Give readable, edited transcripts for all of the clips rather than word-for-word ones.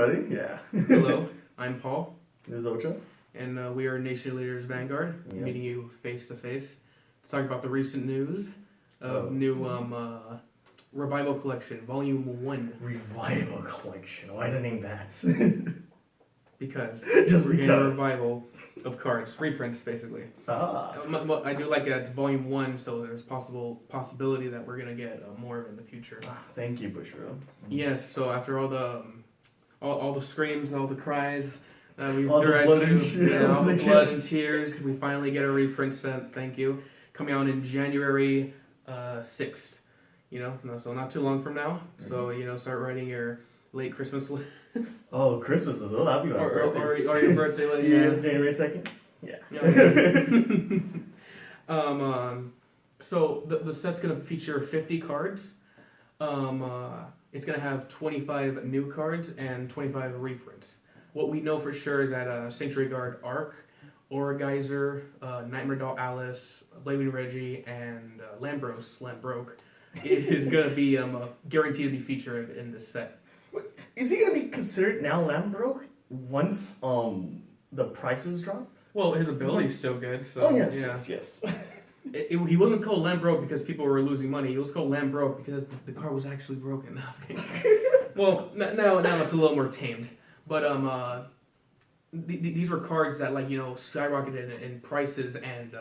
Ready? Yeah. Hello, I'm Paul, This is Ocho. and we are Nation Leaders Vanguard, Yep. meeting you face to face to talk about the recent news of new Revival Collection, Vol.1. Revival Collection. Why is it named that? Because Just we're getting a because. revival of cards, reprints basically. Ah. I do like that it's Vol.1, so there's possibility that we're gonna get more of it in the future. Thank you, Bushro. Yes, so after all the screams, all the cries, we've All the tried blood to, and tears. yeah, all the blood and tears. We finally get a reprint set. Thank you. Coming out in January 6th. So not too long from now. So start writing your late Christmas list Oh, Christmas as well. That'd be my birthday. or your birthday list. Yeah, Yeah. January 2nd. Yeah. So the set's gonna feature 50 cards. It's gonna have 25 new cards and 25 reprints. What we know for sure is that Sanctuary Guard Arc, Aura Geyser, Nightmare Doll Alice, Blaming Reggie, and Lambroke is gonna be guaranteed to be featured in this set. Is he gonna be considered now Lambroke once the prices drop? Well, his ability's still good. So, Oh yes, yeah. yes. He wasn't called Lambroke because people were losing money. He was called Lambroke because the car was actually broken. Well, now it's a little more tamed. But these were cards that skyrocketed in prices, and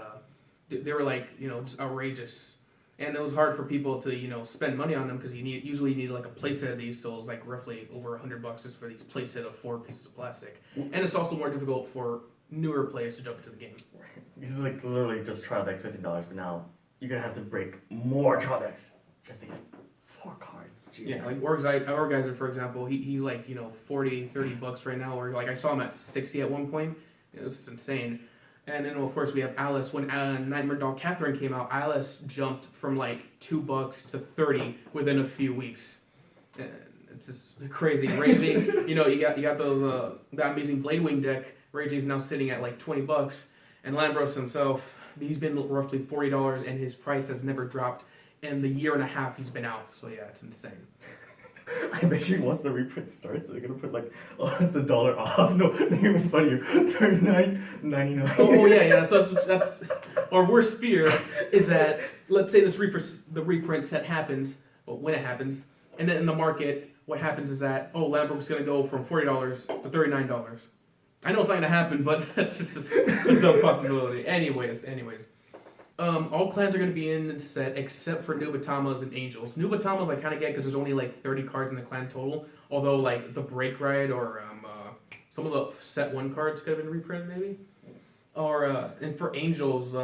they were just outrageous. And it was hard for people to spend money on them because usually need like a playset of these. So it was like roughly over $100 just for these playset of 4 pieces of plastic. And it's also more difficult for newer players to jump into the game. This is like literally just trial deck $50, but now you're gonna have to break more trial decks just to get 4 cards. Jeez. Yeah, like Orgeyser, for example, he's like, $40-$30 right now, or like I saw him at 60 at one point. It was just insane. And then of course we have Alice. When Nightmare Doll Catherine came out, Alice jumped from like $2 to 30 within a few weeks. And it's just crazy. Raging, you got those that amazing Bladewing deck. Raging's now sitting at like $20, and Lambros himself, he's been roughly $40, and his price has never dropped in the year and a half he's been out. So yeah, it's insane. I bet you once the reprint starts, they're gonna put like, oh, it's $1 off. No, even funnier, $39.99. Oh yeah. So that's our worst fear is that let's say the reprint set happens, or when it happens, and then in the market, what happens is that Lambro's gonna go from $40 to $39. I know it's not gonna happen, but that's just a dumb possibility. Anyways. All clans are gonna be in the set except for Nubatamas and Angels. Nubatamas I kind of get because there's only like 30 cards in the clan total. Although like the Break Ride or some of the set 1 cards could have been reprinted maybe. Or and for Angels,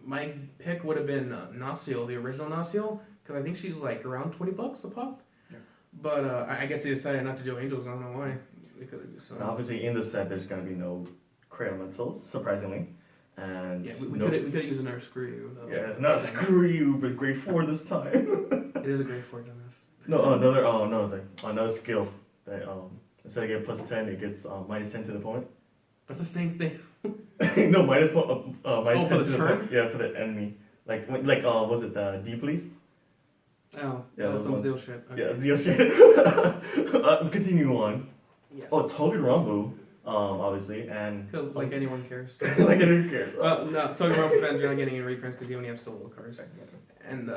my pick would have been Naciel, the original Naciel, because I think she's like around $20 a pop. Yeah. But I guess they decided not to do Angels. I don't know why. They could have just. Obviously, in the set, there's gonna be no Cradle Elementals, surprisingly, and Yeah, we could have used another Screw You. Though. Yeah, not Screw You, but grade 4 this time. It is a great fortune. This. No, it's like another skill that instead of getting +10, it gets -10 to the point. That's the same thing. No, minus 10 for the to the turn? point. Yeah, for the enemy. Was it the D police? Oh, Yeah, that's those some ones. Zeal shit. Okay. Yeah, Zio shit. Continue on. Yes. Oh, Togen Rumbu, obviously, and Like anyone cares. like who cares? No, Togen Rumble fans, you're not getting any reprints because you only have solo cards. And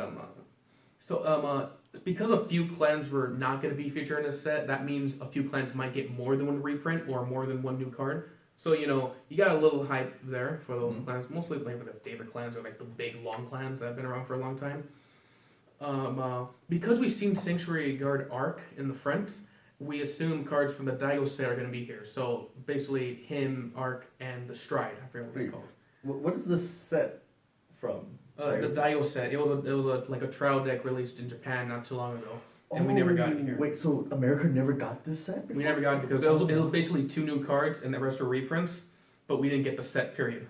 because a few clans were not going to be featured in this set, that means a few clans might get more than 1 reprint or more than 1 new card. So you got a little hype there for those clans, mostly like for the favorite clans or like the big long clans that have been around for a long time. Because we've seen Sanctuary Guard Arc in the front, we assume cards from the Daigo set are going to be here. So basically, him, Arc, and the Stride. I forget what it's called. What is this set from? The Daigo set. It was a trial deck released in Japan not too long ago, and we never got it here. Wait, so America never got this set before? We never got it because it was basically 2 new cards and the rest were reprints, but we didn't get the set. Period.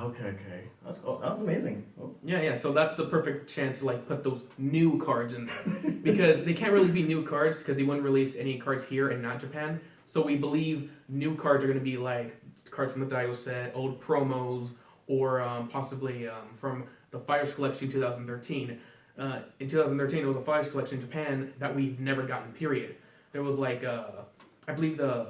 Okay. That's amazing. Oh. Yeah. So that's the perfect chance to put those new cards in there because they can't really be new cards because they wouldn't release any cards here and not Japan. So we believe new cards are going to be like cards from the Daigo set, old promos, or possibly from the Fires Collection 2013. In 2013, there was a Fires Collection in Japan that we've never gotten. Period. There was like I believe there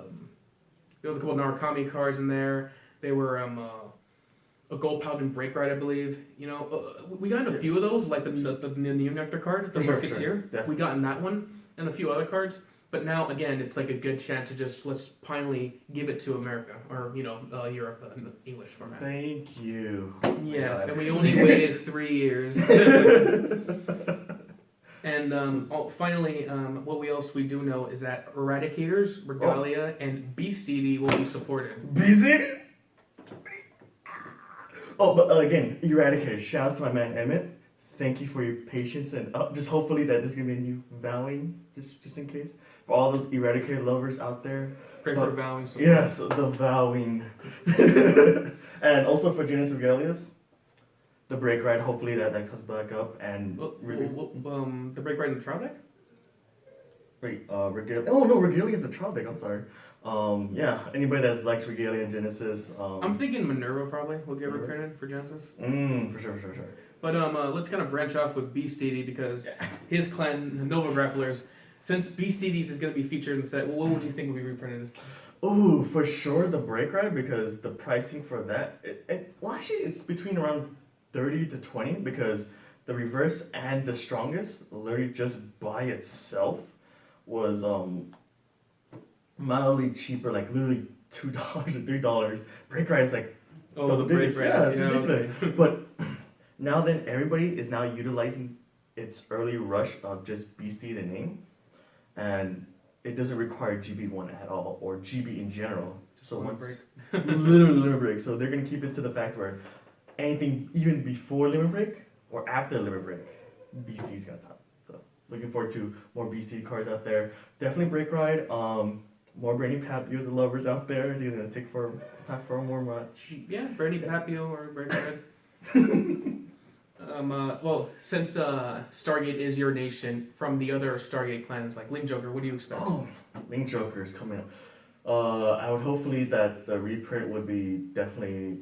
was a couple of Narukami cards in there. There were a gold paladin break ride, I believe. You know, we got a few of those, like the Neo Nectar card, the Musketeer. Sure. We got in that one and a few other cards. But now again, it's like a good chance to just let's finally give it to America or Europe in the English format. Thank you. Yes, God. and we only waited 3 years. And finally, what else we do know is that Eradicators, Regalia, and Beastity will be supported. Beastity? Oh, but again, Eradicator. Shout out to my man Emmett. Thank you for your patience and just hopefully that there's gonna be a new vowing, just in case. For all those Eradicator lovers out there. Pray for vowing. Yes, the vowing. And also for Genus Regalias, the break ride, hopefully that comes back up and... the break ride in the trial deck? Wait, Regalia... Oh no, Regalia is the trial deck, I'm sorry. Yeah, anybody that likes Regalia and Genesis... I'm thinking Minerva probably will get reprinted for Genesis. For sure. But let's kind of branch off with Beastity because his clan, Nova Grapplers, since Beastities is going to be featured in the set, what would you think would be reprinted? Ooh, for sure the break ride because the pricing for that, actually it's between around 30 to 20 because the reverse and the strongest, literally just by itself, was mildly cheaper, like literally $2 or $3. Break ride is like double digits. Yeah, it's ridiculous. Okay. But now then, everybody is now utilizing its early rush of just Beastie the name, and it doesn't require GB1 at all or GB in general. So once literally limit break. So they're gonna keep it to the fact where anything even before limit break or after limit break, Beastie's got top. So looking forward to more Beastie cards out there. Definitely break ride. More Bernie Papios and lovers out there. He's gonna take for more much. Yeah, Bernie Papio or break ride. Well, since Stargate is your nation, from the other Stargate clans like Link Joker, what do you expect? Oh, Link Joker is coming up. I would hopefully that the reprint would be definitely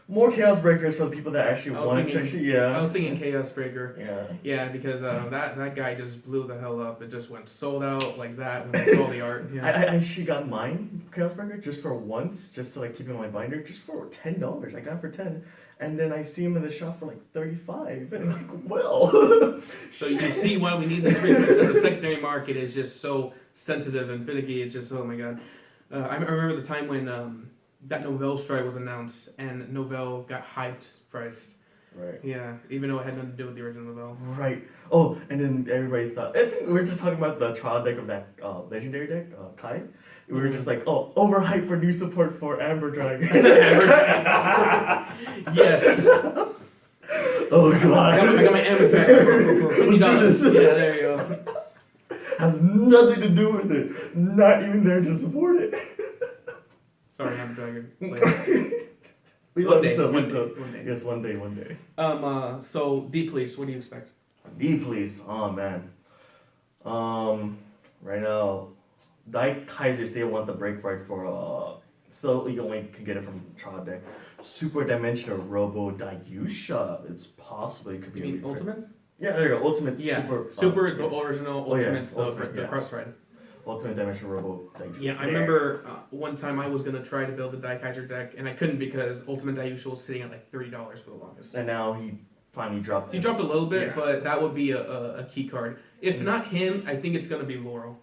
more Chaos Breakers for the people that actually want to actually. I was thinking Chaos Breaker. Yeah. Yeah, because that guy just blew the hell up. It just went sold out like that when I saw the art. Yeah. I actually got mine Chaos Breaker just for once, just to like keep it in my binder, just for $10. I got it for 10. And then I see him in the shop for like 35, and I'm like, well. So you see why we need this reprint. So the secondary market is just so sensitive and finicky. It's just, oh my god. I remember the time when that Novell strike was announced, and Novell got hyped priced. Right. Yeah, even though it had nothing to do with the original Novell. Right. Oh, and then everybody thought, I think we were just talking about the trial deck of that legendary deck, Kai. We were just like, oh, overhyped for new support for Amber Dragon. Yes. Oh god. I got my Amber Dragon for $50. Yeah, there you go. Has nothing to do with it. Not even there to support it. Sorry, Amber Dragon. We One love day, stuff. one day. Yes, one day. So Deep Police, what do you expect? Deep Police, oh man. Right now, Dai Kaiser still want the break right for so you only can get it from trial deck. Super Dimensional Robo Dayusha. It's possible it could be. You mean Ultimate? Yeah, there you go. Ultimate. Yeah. Super is the original. Ultimate's the cross ride. Ultimate Dimensional Robo Dayusha. Yeah, I remember one time I was gonna try to build a Dai Kaiser deck and I couldn't because Ultimate Dayusha was sitting at like $30 for the longest. And now he finally dropped. He dropped a little bit, but that would be a key card. If not him, I think it's gonna be Laurel.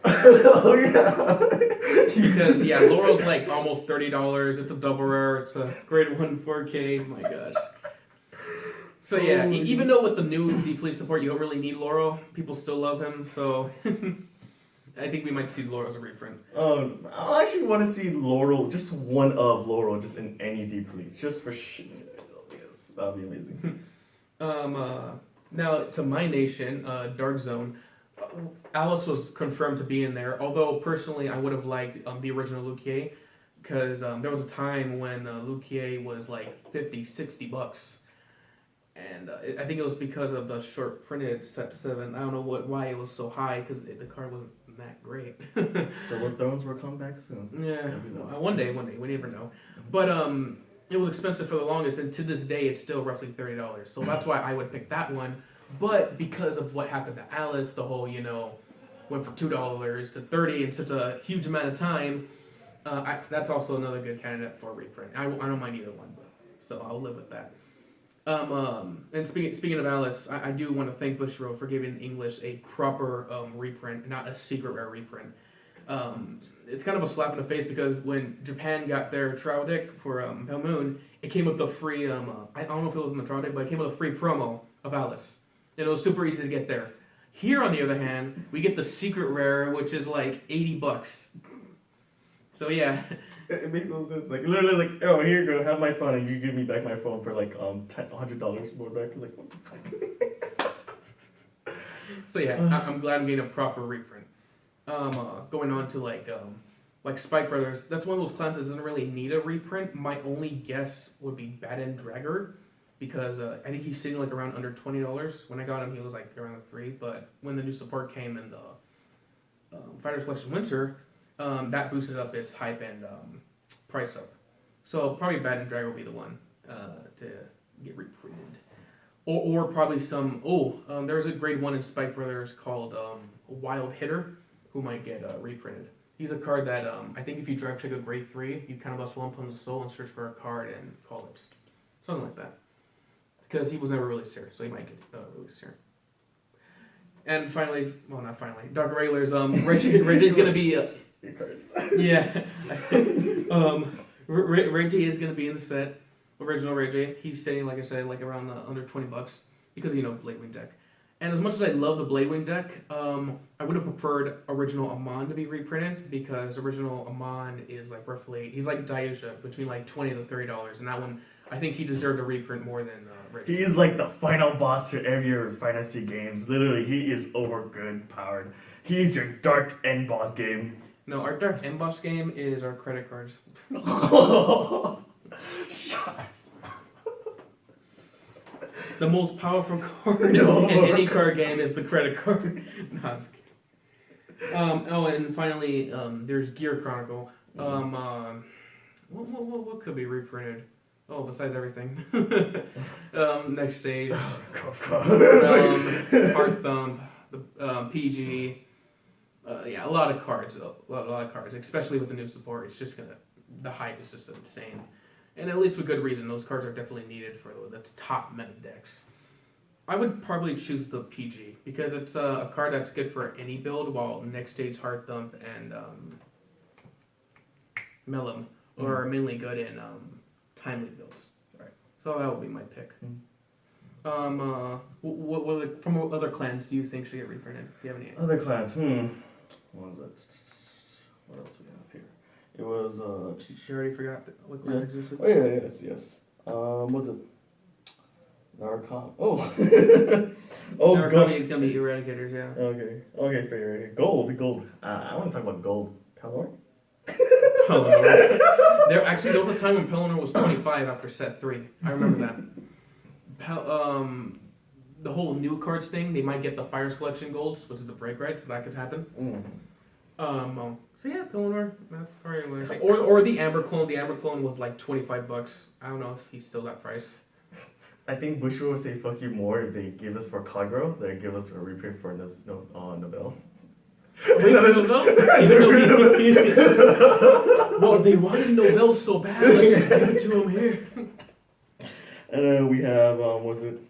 Oh yeah. Because Laurel's like almost $30. It's a double rare. It's a grade 1 4K. My gosh. So yeah, even though with the new Deep Police support you don't really need Laurel, people still love him. So I think we might see Laurel as a reprint. I actually want to see Laurel, just one of Laurel, just in any Deep Police, just for shits. Yes, that'd be amazing. Now to my nation, Dark Zone. Alice was confirmed to be in there, although personally I would have liked the original Luquier because there was a time when Luquier was like $50-$60, and I think it was because of the short printed set 7. I don't know why it was so high because the card wasn't that great. So what Thrones will come back soon. Yeah, one day, we never know. But it was expensive for the longest, and to this day it's still roughly $30. So that's why I would pick that one. But because of what happened to Alice, the whole, went from $2 to $30 in such a huge amount of time. That's also another good candidate for a reprint. I don't mind either one, so I'll live with that. And speaking of Alice, I do want to thank Bushiroad for giving English a proper reprint, not a secret rare reprint. It's kind of a slap in the face because when Japan got their trial deck for Pale Moon, it came with the free, I don't know if it was in the trial deck, but it came with a free promo of Alice. And it was super easy to get there. Here, on the other hand, we get the secret rare, which is like $80. So yeah. It makes no sense. Like literally, like, oh, here you go, have my phone, and you give me back my phone for like $100 more back. Like, what the fuck? So yeah, I'm glad I'm getting a proper reprint. Going on to like Spike Brothers, that's one of those clans that doesn't really need a reprint. My only guess would be Bad End Dragger, because I think he's sitting like around under $20. When I got him, he was like around $3. But when the new support came in the Fighters Collection Winter, that boosted up its hype and price up. So probably Bad End Dragger will be the one to get reprinted. Or probably some, there's a grade 1 in Spike Brothers called Wild Hitter, who might get reprinted. He's a card that I think if you drive check a grade 3, you kind of bust one from the soul and search for a card and call it. Something like that. Because he was never released here, so he might get released here. And finally, well, not finally, Dark Regulars, Reggie is going to be... yeah. Reggie is going to be in the set. Original Reggie. He's sitting, like I said, like around under $20 because, Bladewing deck. And as much as I love the Bladewing deck, I would have preferred original Amon to be reprinted because original Amon is like roughly, he's like Dayusha, between like $20 to $30. And that one, I think he deserved a reprint more than Reggie. He is like the final boss to every your fantasy games. Literally, he is over good powered. He is your dark end boss game. No, our dark end boss game is our credit cards. Shots. The most powerful card in any card game is the credit card. No, I'm just kidding. And finally, there's Gear Chronicle. What could be reprinted? Oh, besides everything. Next stage. Heart Thump, the PG. A lot of cards. A lot of cards, especially with the new support. It's just the hype is just insane. And at least for good reason. Those cards are definitely needed for that's top meta decks. I would probably choose the PG because it's a card that's good for any build, while next stage Heart Thump and Mellum are mainly good in timely builds. Right. So that would be my pick. What from other clans do you think should get reprinted? Do you have any? Other clans. What was it? What else we have here? It was You already forgot what clans existed? Oh yeah, yes. Was it Narcon? Oh. Narcon is gonna be Eradicators, yeah. Okay, fair. Gold. I want to talk about gold. Pelor? Pelennor. There was a time when Pelennor was 25 after set 3. I remember that. The whole new cards thing, they might get the Fires Collection golds, which is the break right, so that could happen. So yeah, Pelennor, that's probably or the Amber clone. The Amber clone was like $25. I don't know if he's still that price. I think Bushiroad would say fuck you more if they give us for Kagro, they give us a reprint for Nobel. Wait for Nobel? Well, they wanted Nobel so bad, let's just give it to him here. And then we have, was it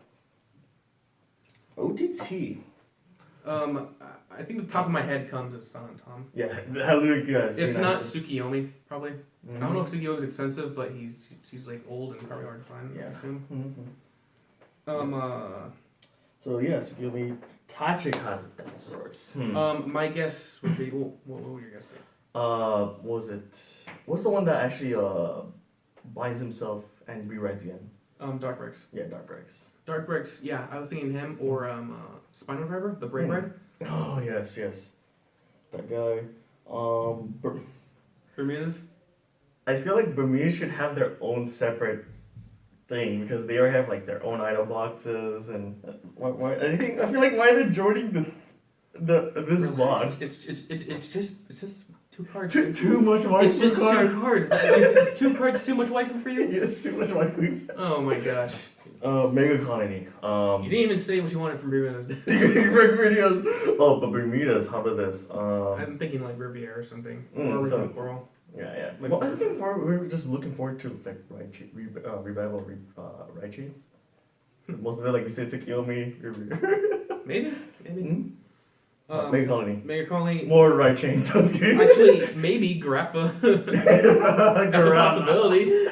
OTT? I think the top of my head comes as San Tom. Yeah, good. If not Tsukiyomi, probably. I don't know if Tsukiyomi's expensive, but she's like old and probably hard to find. Yeah. I assume. So yeah, Tsukiyomi. Tachik has it of sorts. My guess would be. What would your guess be? What's the one that actually binds himself and rewrites again? Dark Bricks. Yeah, Dark Bricks. Dark Bricks, yeah, I was thinking him or Spinal Driver, the Brave Red. Oh yes. That guy. Bermudas. I feel like Bermuda should have their own separate thing because they already have like their own idol boxes and why I feel like why they're joining this box. It's just 2 cards. Too much waifu. It's just 2 cards. It's 2 cards too much waifu for you? Yes, too much waifus. Oh my gosh. Mega Colony. You didn't even say what you wanted from Bermuda's. Bermuda's. Oh, but Bermuda's. How about this? I'm thinking like Riviera or something, or Original Coral. Yeah. Like, Well, I think we're just looking forward to like revival ride chains. Most of it, like we said, Kiyomi. Maybe. Mega Colony. Mega Colony. More ride chains. Sounds good. Actually, maybe Grappa. That's a possibility.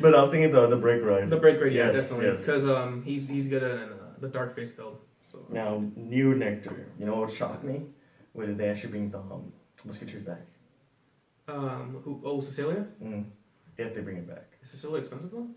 But I was thinking the brake ride. The brake ride, yeah, Yes, definitely. yes. Because he's good at the dark face build. So. Now, new Nectar. You know what shocked me? Whether they actually bring the Musketeers back. Cecilia? If they bring it back. Is Cecilia expensive though?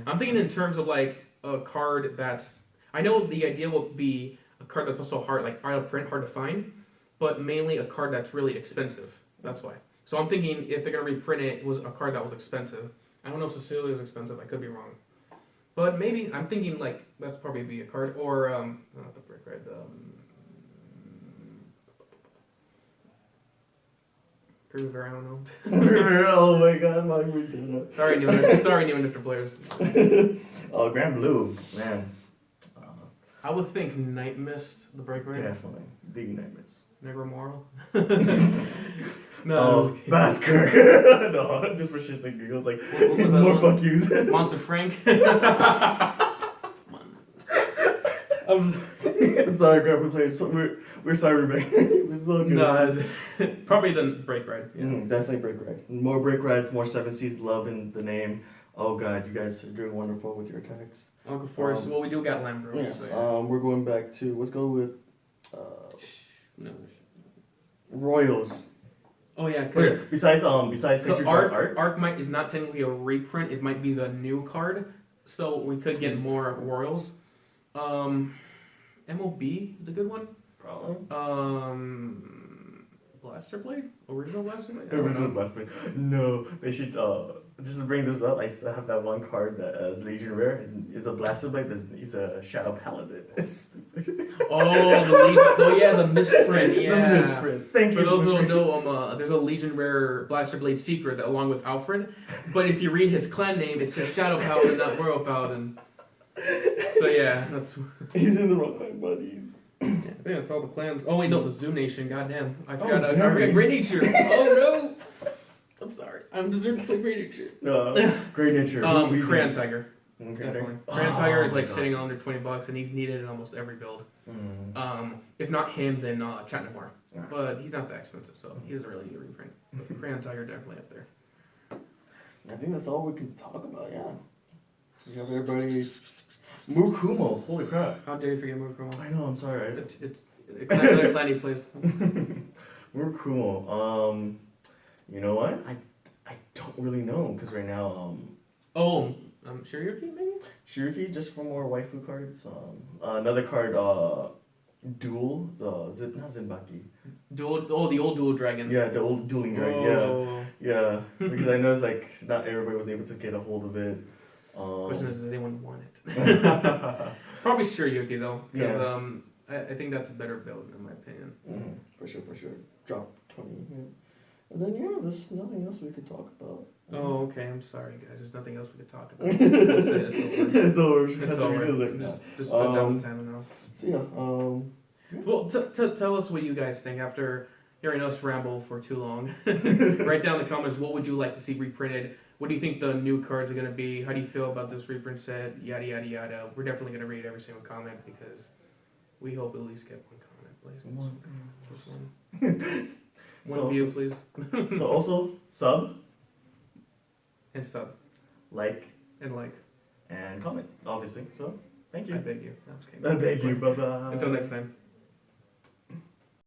I'm thinking in terms of like a card that's. I know the idea will be a card that's also hard, like out of print, hard to find, but mainly a card that's really expensive. That's why. So I'm thinking if they're gonna reprint it, was a card that was expensive. I don't know if Cecilia is expensive. I could be wrong, but maybe I'm thinking like that's probably be a card or not the brick red. Primavera, I don't know. Oh my god, my weekend. Sorry, new Nectar players. Oh, Grand Blue, man. I would think Night Mist, the break rate. Definitely. Big nightmares. Negro Moral. No, Basker. No, just for shits and giggles. Like, what was more that fuck yous. Monster Frank. I'm sorry, Grandpa Players. We're sorry, Rebecca. It's all good. No, probably the brake ride. Yeah. Definitely brake ride. More brake rides, more 7 Seas love in the name. Oh god, you guys are doing wonderful with your attacks. Uncle Forrest. Well, we do got Lambro. Yes. So, yeah. We're going back to let's go with No. Royals. Oh yeah. Cause besides Century Arc is not technically a reprint. It might be the new card, so we could get more Royals. MOB is a good one. Probably. Blaster Blade? Original Blaster Blade? Original Blaster Blade. No, they should just to bring this up. I still have that one card that is Legion Rare. It's a Blaster Blade, but it's a Shadow Paladin. It's stupid. The misprint. Yeah. The misprints. Thank you. For those who don't know, there's a Legion Rare Blaster Blade secret that, along with Alfred. But if you read his clan name, it says Shadow Paladin, not Royal Paladin. So yeah, that's. He's in the wrong clan, buddies. Yeah, I think that's all the clans. Oh wait, no, the Zoo Nation. Goddamn, I forgot. I forgot Great Nature. Oh no, I'm sorry. I'm deserving to play Great Nature. Great Nature. Crayon Tiger. Definitely. Crayon Tiger is like sitting under $20, and he's needed in almost every build. If not him, then Chat Noir. But he's not that expensive, so he doesn't really need a reprint. But Crayon Tiger definitely up there. I think that's all we can talk about. Yeah. We have everybody. Mukumo, holy crap. How dare you forget Mukumo? I know, I'm sorry. It's another clan he plays. Mukumo. You know what? I don't really know, because right now, Shiryuki maybe? Shiryuki, just for more waifu cards. Another card, Duel, not Zenbaki. Duel, the old Duel Dragon. Yeah, the old Dueling Dragon, yeah. Because I know it's like, not everybody was able to get a hold of it. Question is, does anyone want it? Probably Shiryuki though, because I think that's a better build in my opinion. For sure. Drop 20. Yeah. And then there's nothing else we could talk about. Oh, okay. I'm sorry, guys. There's nothing else we could talk about. That's it. It's over. It's over. Just touch down the time now. So yeah. Well, tell us what you guys think after hearing us ramble for too long. Write down in the comments, what would you like to see reprinted? What do you think the new cards are going to be? How do you feel about this reprint set? Yada, yada, yada. We're definitely going to read every single comment because we hope at least get one comment, please. One view, please. So also, sub. And sub. Like. And comment. And comment, obviously. So, thank you. I beg you. No, I'm just kidding. I beg you. Bye-bye. Until next time.